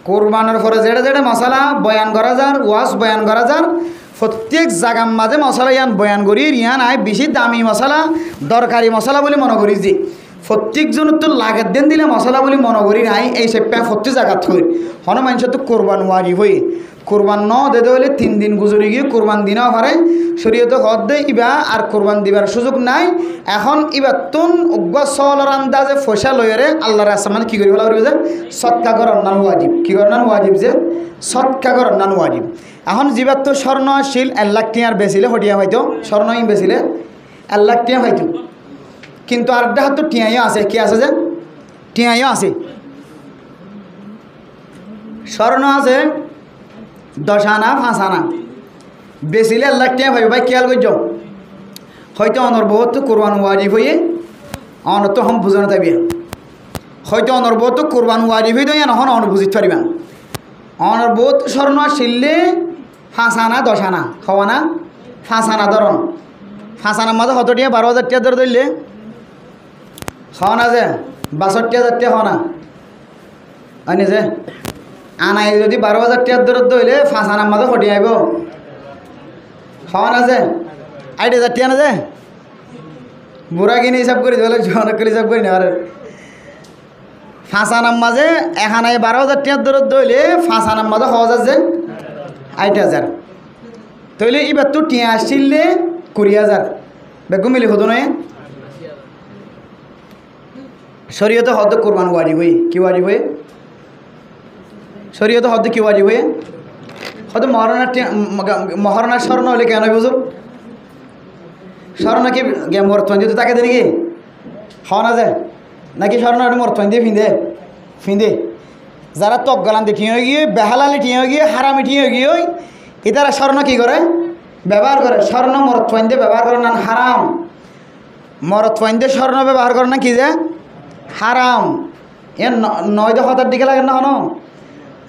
কোরবানোর পরে যেটা যেটা মশলা বয়ান করা যার ওয়াজ বয়ান করা যার প্রত্যেক জায়গার মাঝে মশলা ইয়ান বয়ান করি ইয়ান আয় বেশি দামি মশলা দরকারি মশলা বলে মনে করি যে প্রত্যেকজন তো লাগের দিন দিলে মশলা বলে মনে করি নাই এই সে প্রত্যেক জায়গা থই হন মানুষ তো কোরবান ওয়ারি হয়ে কোরবান ন দে হলে 3 দিন গুজরি গিয়ে কোরবান দিনও পারে শরীয়ত হদ দে ইবা আর কোরবান দিবার সুযোগ নাই এখন ইবার তুন উগ্র সলর আন্দাজে ফসা লয়েরে আল্লাহর রাস্তা মানে কী করি বলা যে সৎকা করার নান ওয়াজিব কী করার নান ওয়াজিব যে সৎকা করার নান ওয়াজিব এখন যিবার তো স্বর্ণশীল 1 লাখ টিয়ার বেচিলে হটিয়া হয়তো স্বর্ণ বেচিলে 1 লাখ টিয়া হয়তো কিন্তু আর একটা হাত তো টিয়াইও আছে কি আছে যে টিয়াইও আছে স্বর্ণ আছে 10 আনা 5 আনা বেচিলে 1 লাখ টিয়া ভাই ভাই খেয়াল করছ হয়তো অনর্বত কোরবান ওয়াজিব হয়ে অনত হম বুঝানো থাকবে হয়তো অনর্বত কোরবান ওয়াজিব হয়ে দেয় এখন অনুবুঝিত পারিবেন অনর্বত স্বর্ণ শিললে 5 আনা 10 আনা হওয়া না 5 আনা ধরন 5 আনার মাঝে কত টিয়া 12,000 টিয়া ধরে ধরলে হওয়া না যে 62,000 টিয়া হওয়া না আনি যে আনাই যদি 12,000 টিয়ার দূরত্ব হইলে 5 আনার মাঝে ফটি আইব হওয়া না যে 8,000 টিয়া না যে বুড়া কিনে হিসাব করি তাহলে জোয়ান করে হিসাব করি না আর 5 আনার মাঝে 1 আনায় 12,000 টিয়ার দূরত্ব হইলে 5 আনার মাঝে হওয়া যাচ্ছে 8,000 তাহলে এবার তো টিয়া আসছিলে 20,000 বেগম মিলি হতো নয় শরীয়তে হদ কোরবান ওয়াজিব হই কি ওয়াজিব হই শরীয়তে হদ কি ওয়াজিব হই হয়তো মহারণার স্বর্ণ হলে কেন বুঝুন স্বর্ণ কি মরতন যদি তাকে দেয় নাকি হওয়া না যায় নাকি স্বর্ণ মরতন দিয়ে ফিঁদে যারা তক গলান দিয়ে ঠিয়ে গিয়ে বেহালালি ঠিয়ে গিয়ে হারামি ঠিয়ে গিয়ে এটারা স্বর্ণ কী করে ব্যবহার করে স্বর্ণ মরতন দিয়ে ব্যবহার করে না হারাম মরতন দিয়ে স্বর্ণ ব্যবহার করে না কি যে হারাম এ 9-10 দিকে লাগে না হন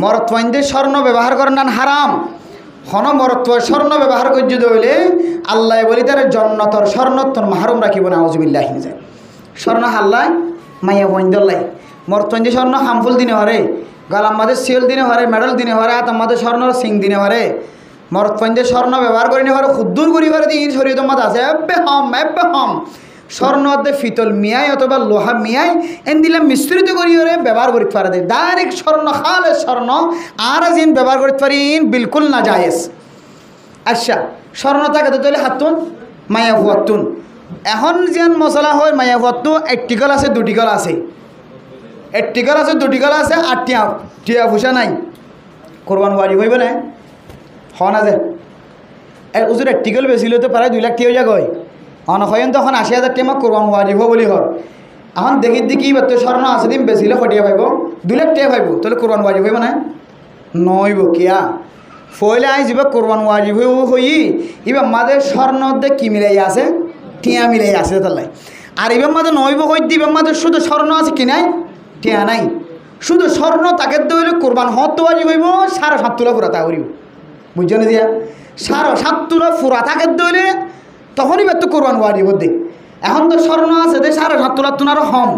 মরতন দিয়ে স্বর্ণ ব্যবহার করে না হারাম হন মরত্ব স্বর্ণ ব্যবহার করতে হইলে আল্লাহ বলি তার জন্নতর স্বর্ণতর মাহরুম রাখিব না আউযুবিল্লাহি মিন যালিক স্বর্ণ হাল্লাই মাইয়া বইন্দলাই মরতন দিয়ে স্বর্ণ হামফুল দিনে হরে গলার মাঝে সিল দিনে হরে মেডেল দিনে হরে হাতের মাঝে স্বর্ণ সিং দিনে হরে মরতন দিয়ে স্বর্ণ ব্যবহার করে নিয়ে হরে ক্ষুদ্দুর করি হরে দিন শরীয়তের মাঝে আছে এব্বে হম স্বর্ণ অর্ধে ফিতল মিয়াই অথবা লোহা মিয়াই এন দিলে মিশ্রিত করি হরে ব্যবহার করতে পারে দেয় ডাইরেক্ট স্বর্ণ খালে স্বর্ণ আর জিন ব্যবহার করতে পারি বিলকুল না জায়েজ আচ্ছা স্বর্ণ থাকে তো তাহলে হাতুন মায়া হুয়াতুন এখন যেন মশলা হয় মায়া হুয়াতু 1 কল আছে 2 কল আছে 1 কল আছে 2 কল আছে 8 টিয়া ফুসা নাই কোরবান ওয়াজিব হইব না হওয়া না যে উজুর 1 কল বেশি তো প্রায় 2 লাখ টিয়া যা গয় অনখয়ন তখন 80,000 টিয়া কোরবান ওয়াজিব বলি হর এখন দেখি তো স্বর্ণ আছে দিন বেশিলে ফটিয়া পাইব 2 লাখ টিয়া পাইব তাহলে কোরবান ওয়াজিব হইব না নইব কিয়া ফইলে আই যাব কোরবান ওয়াজিব হই এবার মাদের স্বর্ণ দেখ কি মিলাই আছে টিয়া মিলাই আছে তাহলে আর এবার মাঝে নইব হই দিবার মাঝে শুধু স্বর্ণ আছে কি নাই টিয়া নাই শুধু স্বর্ণ তাকে দইলে কোরবান হত ওয়াজিব হইব 7.5 তোলা ফুরা তা করিব বুঝছো না দিয়া 7.5 তোলা ফুরা তাকে দইলে তখনই তো কোরবান ওয়াজিব দে এখন তো স্বর্ণ আছে দে 7.5 তোলা তুন আরো হম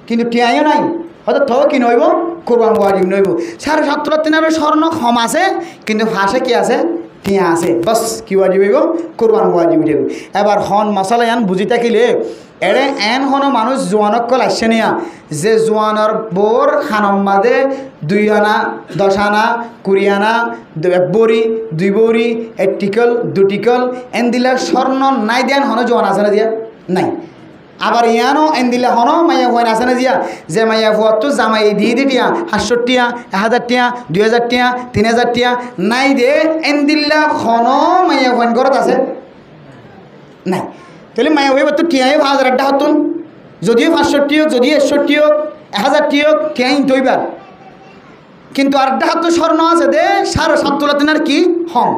কিন্তু টিয়াইও নাই হয়তো তো কি নইব কোরবান ওয়াজিব নইব 7.5 তোলা তুন আরো স্বর্ণ হম আছে কিন্তু ফাঁসে কি আছে টিয়া আছে বস কি ওয়াজিব হইব কোরবান ওয়াজিব দেব এবার হন মশলা এন বুঝি থাকিলে এরে এন হন মানুষ জোয়ানক কল আসছে নিয়া যে জোয়ানর বোর খানম মাদে 2 আনা 10 আনা 20 আনা 1 বড়ি 2 বড়ি 1 টিকল 2 টিকল এন দিলে স্বর্ণ নাই দেন হন জোয়ান আছে না দিয়া নাই আবার ইয়ানো এন দিলে হন মাইয়া হুয়ান আছে না দিয়া যে মাইয়া হুয়াত তো জামাই দিয়ে টিয়া 500 টিয়া 1000 টিয়া 2000 টিয়া 3000 টিয়া নাই দে এন দিল্লা হন মাইয়া হুয়ান ঘরত আছে নাই তাহলে মায়া হইব তো টিয়াই 1000 টাকা হতুন যদিও 500 টিয়ক যদি 100 টিয়ক 1000 টিয়ক টিয়াই দইবার কিন্তু আর হাত তো স্বর্ণ আছে দে 7.5 তোলা তিনার কি হম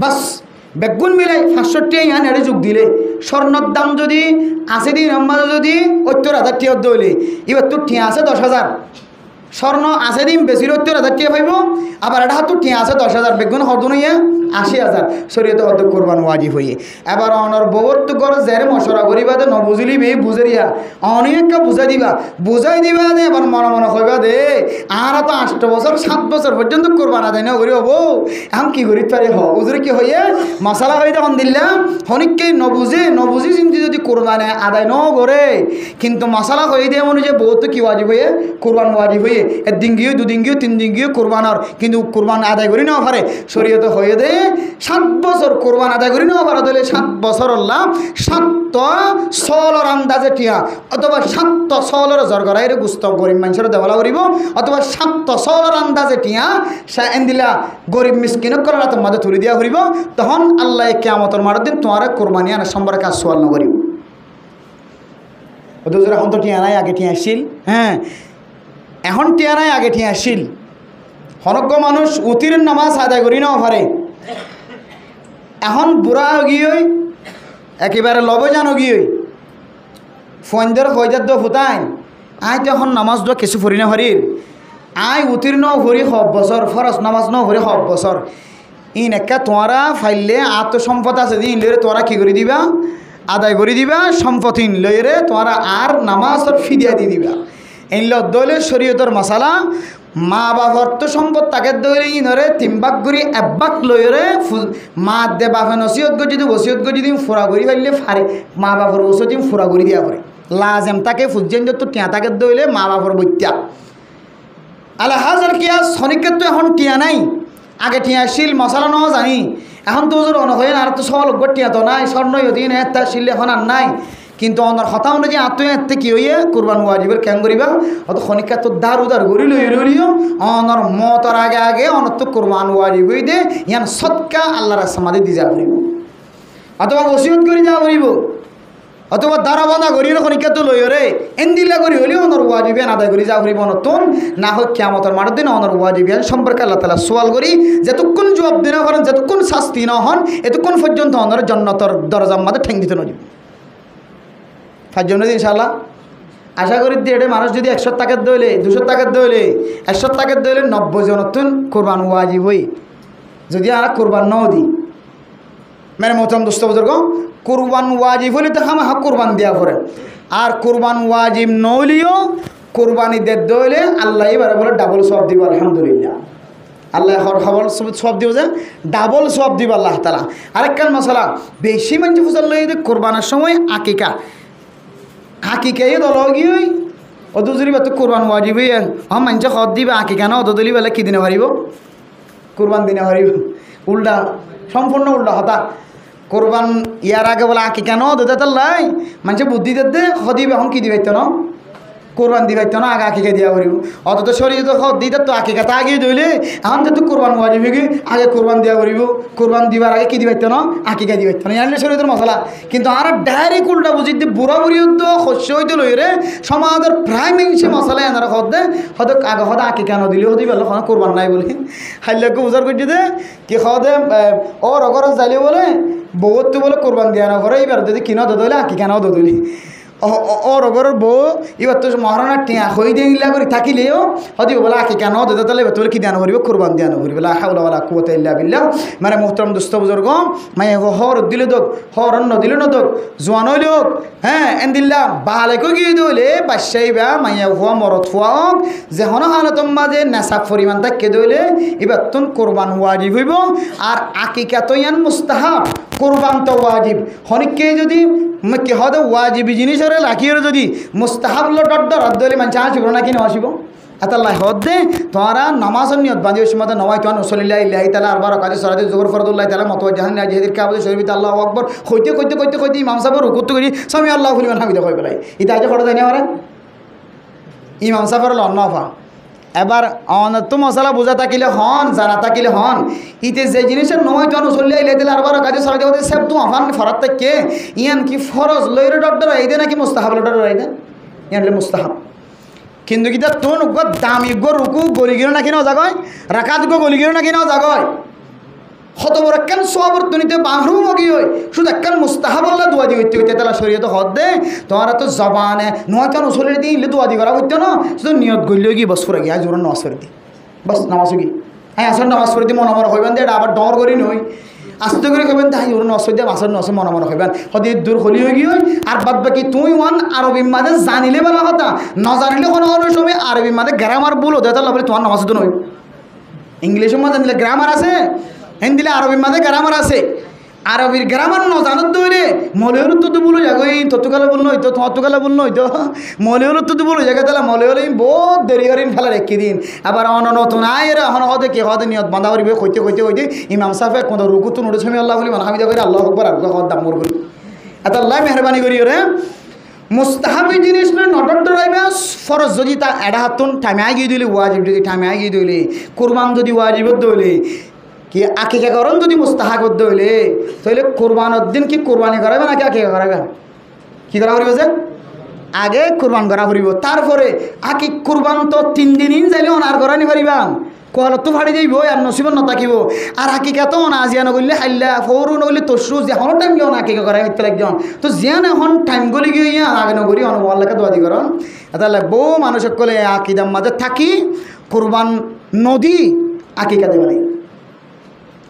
বাস বেগুন মিলে 500 টিয়া ইয়ান এড়ে যোগ দিলে স্বর্ণর দাম যদি আছে দিন আমাদের যদি 70,000 টিয়ক দইলে এবার তো টিয়া আছে 10,000 স্বর্ণ আছে দিন বেশি 70,000 টাকা পাইব, আবার এটা হাত টিয়া আছে 10,000 বেগুন হদু নইয়া 80,000 শরীয়তে হদ কোরবান ওয়াজিব হইয়ে। এবার অনর বউর তো করে জের মশরা করিবা দে নবুঝলি বে বুঝেরিয়া অনেকটা বুঝাই দিবা দে এবার মনে মনে কইবা দে আর তো 8 বছর 7 বছর পর্যন্ত কোরবান আদায় না করি হবো, এখন কি করি পারি হুজুর কি হইয়ে মশলা হয়ে তখন দিলাম হনিককে নবুঝি চিন্তি যদি কোরবান আদায় ন করে কিন্তু মশলা হয়ে দিয়ে মনে যে বউ তো কি ওয়াজিব হইয়ে কোরবান ওয়াজিব হইয়ে একদিন গিয়ে 2 দিন গিয়ে 3 দিন গিয়ে কোরবানর কিন্তু কোরবান আদায় করি না পারে শরীয়তে হয়ে দে 7 বছর কোরবান আদায় করি না পারে তাহলে 7 বছর হল্লা 7 সলর আন্দাজে টিয়া অথবা 7 সলর জরগরাইরে গুস্ত গরিব মানুষের দেওয়ালা করিব অথবা 7 সলর আন্দাজে টিয়া সে এন্দিলা গরিব মিসকিনক করার তোমাদের তুলি দিয়া করিব তখন আল্লাহ কিয়ামতের মার দিন তোমার কোরবানি আনার সম্পর্কে কাজ সোয়াল না করিব। ওদের এখন তো টিয়া নাই আগে টিয়া আসছিল, হ্যাঁ এখন টিয়া নাই আগে টিয়া আসছিল। হনজ্ঞ মানুষ উতির নামাজ আদায় করি নাও পারে, এখন বুড়া গিয়ে একেবারে লবে জানো গিয়ে ফোনদের হয়ে দো ফুটাই আই তো এখন নামাজ দোয়া কিছু ফরি না হরির আই উত্তীর্ণ হরি 7 বছর ফরজ নামাজ ন হরি 7 বছর ইন একা তোমরা ফাইলে আত্মসম্পদ আছে দিন লইরে তোমরা কি করে দিবা আদায় করে দিবা সম্পদ ইন লইরে তোমরা আর নামাজর ফিদিয়া দি দিবা এই লদলে শরীয়তের মশালা মা বাবার তো সম্পদ তাকে দৌড়ে ইনরে 3 ভাগ করি 1 ভাগ লইরে মা দে বাপে নসিহত গো যদি ওসিয়ত গো যদি ফুরা করি ফেললে ফারে মা বাবার ওসিয়ত ফুরা করি দিয়া করে লাজেম তাকে ফুজেন যত টিয়া তাকে দইলে মা বাবার বইত্যা আলা হাজার কিয়া সনিকের তো এখন টিয়া নাই আগে টিয়া শিল মশলা ন জানি এখন তো ওজোর অনহয়ে আর তো সব লোক টিয়া তো নাই স্বর্ণ অধীন একটা শিল এখন আর নাই কিন্তু অনার কথা অনুযায়ী আত্মীয়তে কি হইয়ে কোরবান ওয়াজিবের কেন করিবা অত খনিকা তো দার উদার গড়ি লইও অনর মতর আগে আগে অনর তো কোরবান ওয়াজিব হই দে ইয়ান সৎকা আল্লাহর সমাধি দি যা করিব অথবা ওসিয়ত করি যা করিব অথবা দ্বারা বাঁধা করিও খনিকা তো লইও রে এন্দিলা করি হলেও অনর ওয়াজিবেন আদায় করি যা করিব নতুন না হোক কিয়ামতের মাঠের দিন অনর ওয়াজিবেন সম্পর্কে আল্লাহ তাআলা সওয়াল করি যতক্ষণ জবাব দিনা পারেন যতক্ষণ শাস্তি না হন এতক্ষণ পর্যন্ত অনর জান্নাতের দরজার মধ্যে ঠেং দিতে নজিব ফাজজনে ইনশাআল্লাহ আশা করি যে মানুষ যদি 100 টাকার দইলে 200 টাকার দইলে 100 টাকার দইলে 90 জনতুন কোরবান ওয়াজিব হই যদি আর কোরবান ন দি মেরে মোহতরম দোস্ত বুজুর্গ কোরবান ওয়াজিব হলে তো হামা হক কোরবান দেওয়া করে আর কোরবান ওয়াজিব নইলেও কোরবানি দে দইলে আল্লাহ এবারে বলে ডাবল সওয়াব দিব আলহামদুলিল্লাহ আল্লাহ খবর সব দিব যে ডাবল সওয়াব দিব আল্লাহ তাআলা আরেকখান মশলা বেশি মানুষ ফুসাল লই কোরবানের সময় আকিকা আকিকাই দল গিয়ে অত যদি তো কোরবান ওয়াজিব হ্যাঁ মানুষে খদ দিবে আকিকা না অত দলি বেলা কি দিনে পারিব কোরবান দিনে পারিব উল্টা সম্পূর্ণ উল্টা হতা কোরবান ইয়ার আগে বলে আকিকা ন দে তাল্লাই মানুষে বুদ্ধি দে খদিবে এখন কি দিবাইত না কোরবান দিবাইত না আগে আকিকা দিয়া পারিব অত তো শরীর তো খদ দিতে তো আকিকা তা আগে দইলে এখন তো কোরবান ওয়াজিব কি আগে কোরবান দিয়া পারিব কোরবান দিবার আগে কি দিবাইত না আকিকা দিবাইত না জানলে শরীরের মশলা কিন্তু আর ডাইরেক্ট উল্টা বুঝি বুড়া বুড়ি তো শস্য হইতে লই রে সমাজের প্রায় মেংসে মশলা এনারা খদ দে হয়তো আগে হদ আকিকা ন দিলেও হতে পারলো কোরবান নাই বলে হাইলাকে উজার করছে দে কি খদে ও রগরস যাইলে বলে বহুত তো বলে কোরবান দিয়া না করে এবার যদি কিনা দইলে আকিকা নাও দইলি ও রগরের বউ এবার তো মহারানার টিয়া হই দিয়ে ইলা করে থাকিলেও হয়তো বলে আকি কেন দাদা তাহলে এবার তোলে কি দান করিব কোরবান দিয়া না করিব লা হাওলা ওয়ালা কুওয়াতা ইল্লা বিল্লাহ মানে মুহতারাম দোস্ত বুজুর্গ মাই হর দিল দক হরন নদিল ন দক জওয়ান হইল হ্যাঁ এন্দিল্লা বালাকো গিয়ে দইলে বাদশাইবা মাইয়া হুয়া মরত হুয়া যে হন হালতম মাঝে নেশা পরিমাণ থাকে দইলে এবার তুন কোরবান ওয়াজিব হইব আর আকিকা তো ইয়ান মুস্তাহাব কোরবান তো ওয়াজিব হনিককে যদি কি হদে ওয়াজিবি জিনিসরে লাখিয়ে যদি মুস্তাহাব লটর দলি মানুষ আসিব না কি আসিব আতাল্লাহ হদে তোমরা নামাজের নিয়ত বাঁধি ওই সময় নওয়াই তোয়ান রসুলিল্লাহ ইল্লাহি তাআলা আরবার কাজে সরাতে জোহর ফরদুল্লাহ তাআলা মতওয়াজ্জাহান জিহাদির কাবাদে শরীফে আল্লাহু আকবার কইতে ইমাম সাহেব রুকুত করি সামি আল্লাহু লিমান হামিদা কই বলাই ইতা আজ ফটো দেয় না ওরা ইমাম সাহেবের লন্নফা এবার অনত মশলা বোঝা থাকিলে হন জানা থাকিলে হন ইতে যে জিনিসের নয় তো চলিয়ে এলে দিলে আরবার কাজে সরাই দেওয়া সব তো আফান ফরাত থেকে ইয়ান কি ফরজ লইরে ডক্টর এই দে নাকি মুস্তাহাব লটর এই দে ইয়ানলে মুস্তাহাব কিন্তু কিতা তোন দামি গো রুকু গলি গিয়ে নাকি নাও জাগয় রাকাত গো গলি গিয়ে নাকি নাও জাগয় হত বড় কেন সবর্তনীতে বাহরুম গিয়ে হয় শুধু একখান মুস্তাহাবল্লা দোয়া দিয়ে হইতে হইতে তাহলে শরীয়ত হদ দে তোমার তো জবানে নয় কেন শরীরে দিয়ে ইলে দোয়া দি করা হইতো না শুধু নিয়ত গইলেও গিয়ে বস করে গিয়ে আজ ওরা নামাজ করে দিই বস নামাজ কি হ্যাঁ আসর নামাজ করে দিই মনে হইবেন যে এটা আবার ডর করি নই আস্তে করে খাবেন তাই ওরা নষ্ট দিয়ে মাসের নষ্ট মনে হইবেন হতে দূর হলি হয়ে গিয়ে আর বাদ বাকি তুই ওয়ান আরবি মাঝে জানিলে বলা কথা ন জানিলে কোনো কোনো সময় আরবি মাঝে গ্রামার ভুল হতে তাহলে তোমার নামাজ তো নই ইংলিশের মাঝে জানিলে গ্রামার আছে হিন্দিলে আরবির মাঝে গ্রামার আছে আরবির গ্রামার ন জানত দৌড়ে মলের তো বলো যাগো এই তত্ত্বকালে বললো হইতো তত্ত্বকালে বললো হইতো মলের তো বলো জায়গা তাহলে মলে হলে বহুত দেরি করিন ফেলার একই দিন আবার অন নতুন আয় রে হন হতে কে হতে নিয়ত বাঁধা করিবে হইতে হইতে হইতে ইমাম সাহেব কোন রুকু তো নুড়ে ছমি আল্লাহ বলি মানহামিদা করে আল্লাহ আকবার আর দাম মোর করি এত আল্লাহ মেহরবানি করি রে মুস্তাহাবি জিনিস নটর ডরাইবে ফরজ যদি তা এডা হাতুন টাইমে আগিয়ে দিলে ওয়াজিব যদি টাইমে আগিয়ে দিলে কোরবান যদি ওয়াজিবত দইলে কি আকিকা করণ যদি মুস্তাহাবত দইলে তাহলে কোরবানের দিন কি কোরবানি করাবে নাকি আকিকা করাবে কি করা করিব যে আগে কোরবান করা করিব তারপরে আকি কোরবান তো 3 দিন যাইলে অনার করা নি পারিবা কোয়ালত তো ফাড়ি যাইব আর নসিবত নতাকিব আর আকিকা তো অনাজিয়া নগরলে হাইল্লা ফৌরু নগরলে তসরু যেখন টাইম গিয়ে আকিকা করা হইতে লাগজন তো যেন এখন টাইম গলি গিয়ে আগে নগরী অনুভবাল্লাকে দোয়াদি করন এটা লাগবো মানুষ সকলে আকিদার মাঝে থাকি কোরবান নদী আকিকা দেবে নাই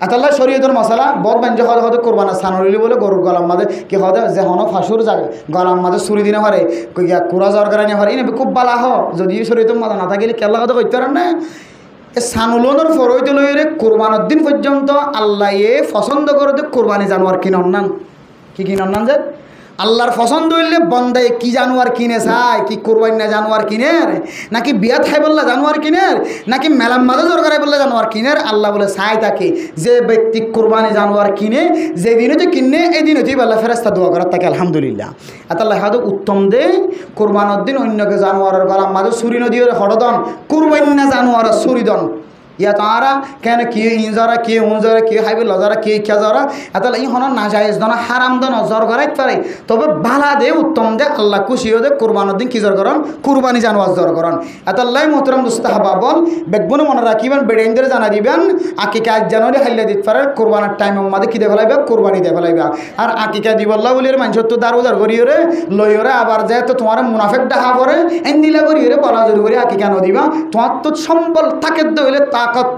আতাল্লাহ শরীয়তের মশলা বড় বাঞ্জ হতে হতে কোরবান স্থানলি বলে গরুর গলার মাঝে কি হতে যে হন ফাঁসুর জাগে গলার মাঝে চুরি দিনে পারে কুড়া জ্বর করা নিয়ে পারে এনে খুব বালা হ যদি শরীয়তের মাঝে না থাকিলে কেলা হতে করতে পারেন না সানুলনের ফরইতে লইরে কোরবানের দিন পর্যন্ত আল্লাহ পছন্দ করতে কোরবানি জানোয়ার কিনন নান কি কিনন নান যে আল্লাহর পছন্দ হইলে বন্দায় কি জানোয়ার কিনে চায় কি কোরবানি না জানোয়ার কিনের নাকি বিয়া খাই বললা জানোয়ার কিনের নাকি মেলার মাঝে জোর করাই বললে জানোয়ার কিনের আল্লাহ বলে চায় তাকে যে ব্যক্তি কোরবানি জানোয়ার কিনে যেদিনও তো কিনে এই দিনতেই বললা ফেরেস্তা দোয়া করার তাকে আলহামদুলিল্লাহ আল্লাহ হাদু উত্তম দে কোরবানের দিন অন্যকে জানোয়ারের গলার মাঝে ছুরি নদী হরদন কোরবানি না জানোয়ার ছুরিদন ইয়া তারা কেন কে ইঁজরা কে উঁজরা কে হাইবে লজরা কে ইচ্ছা জরা এতলা ই হন না যায় দন হারাম দন জ্বর করাইতে পারে তবে বালা দে উত্তম দে আল্লাহ খুশিও দে কোরবানের দিন কি জ্বর করন কোরবানি জানোয়ার জ্বর করন এতলাই মোহতরম দুস্তাহাবা বল বেগবনে মনে রাখিবেন বেড়েন্দ্রে জানা দিবেন আকিকা 1 জানুয়ারি হাইলে দিতে পারে কোরবানের টাইমের মাঝে কি দে ফেলাইবে কোরবানি দে ফেলাইবে আর আকিকা দিবল্লা বলি মানুষ তো দারোজার করিওরে লইওরে আবার যায় তো তোমার মুনাফেক ডাহা করে এন্দিলা করিওরে বলা জরুরি করে আকিকা নদিবা তোমার তো সম্বল থাকে দইলে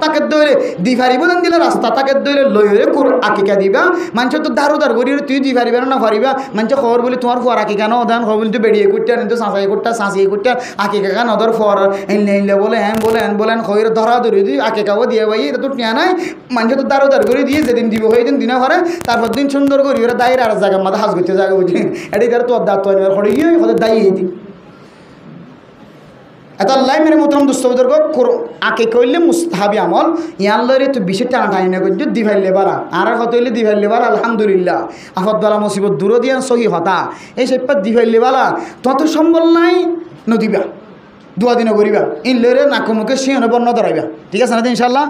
তাকে দইলে দি পারিব দিলে রাস্তা তাকে দইলে লইরে আকিকা দিবা মানুষ তো দারোদার করি তুই দি পারিবে না পারিবা মানুষ খবর বলি তোমার ফর আকিকা ন দেন খবর বলি তুই বেরিয়ে করতে কিন্তু সাঁচাই করতে সাঁচিয়ে করতে আকিকা কেন ধর ফর এনলে বলে হ্যান বলে হ্যান বলেন খবর ধরা ধরি দিই আকিকাও দিয়ে ভাই এটা তো টিয়া নাই মানুষ তো দারোদার করে দিয়ে যেদিন দিব হয়ে দিন দিনে ঘরে তারপর দিন সুন্দর করি ওরা দায়ের আর জায়গা মাথা হাজ করতে জায়গা বুঝলি এটাই তার তোর দাঁত খড়ে গিয়ে ওদের দায়ী দিন এত আল্লাহ মেরে মোতরম দুস্তবদর্গ আকে কইলে মুস্তাহাবি আমল ইয়ান লইরে তো বিশেষ টানা টানি না করছো দিভাইলে বারা আর কত হইলে দিভাইলে বারা আলহামদুলিল্লাহ আফত বালা মুসিবত দূর দিয়ান সহি হতা এই সেপা দিভাইলে বালা তত সম্বল নাই নদিবা 2 দিনও করিবা ইন লইরে নাকমুখে সিংহ বর্ণ ধরাইবা ঠিক আছে না ইনশাল্লাহ।